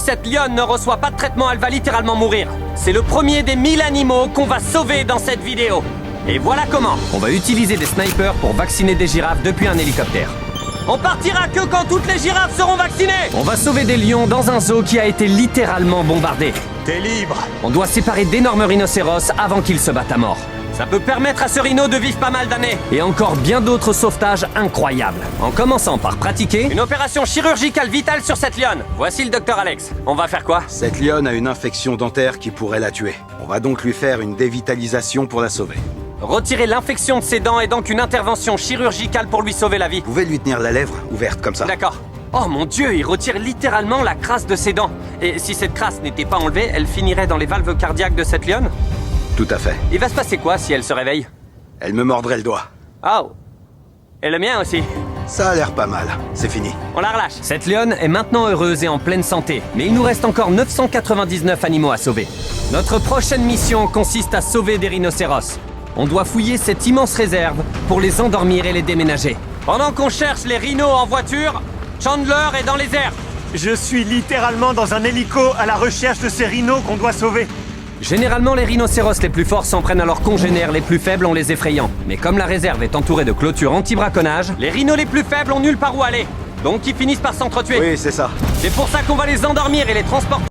cette lionne ne reçoit pas de traitement, elle va littéralement mourir. C'est le premier des 1000 animaux qu'on va sauver dans cette vidéo. Et voilà comment. On va utiliser des snipers pour vacciner des girafes depuis un hélicoptère. On partira que quand toutes les girafes seront vaccinées. On va sauver des lions dans un zoo qui a été littéralement bombardé. T'es libre. On doit séparer d'énormes rhinocéros avant qu'ils se battent à mort. Ça peut permettre à ce rhino de vivre pas mal d'années. Et encore bien d'autres sauvetages incroyables. En commençant par pratiquer une opération chirurgicale vitale sur cette lionne. Voici le docteur Alex. On va faire quoi? Cette lionne a une infection dentaire qui pourrait la tuer. On va donc lui faire une dévitalisation pour la sauver. Retirer l'infection de ses dents et donc une intervention chirurgicale pour lui sauver la vie. Vous pouvez lui tenir la lèvre ouverte comme ça. D'accord. Oh mon Dieu, il retire littéralement la crasse de ses dents. Et si cette crasse n'était pas enlevée, elle finirait dans les valves cardiaques de cette lionne? Tout à fait. Il va se passer quoi si elle se réveille? Elle me mordrait le doigt. Oh. Et le mien aussi. Ça a l'air pas mal. C'est fini. On la relâche. Cette lionne est maintenant heureuse et en pleine santé. Mais il nous reste encore 999 animaux à sauver. Notre prochaine mission consiste à sauver des rhinocéros. On doit fouiller cette immense réserve pour les endormir et les déménager. Pendant qu'on cherche les rhinos en voiture, Chandler est dans les airs. Je suis littéralement dans un hélico à la recherche de ces rhinos qu'on doit sauver. Généralement, les rhinocéros les plus forts s'en prennent à leurs congénères les plus faibles en les effrayant. Mais comme la réserve est entourée de clôtures anti-braconnage, les rhinos les plus faibles ont nulle part où aller. Donc ils finissent par s'entretuer. Oui, c'est ça. C'est pour ça qu'on va les endormir et les transporter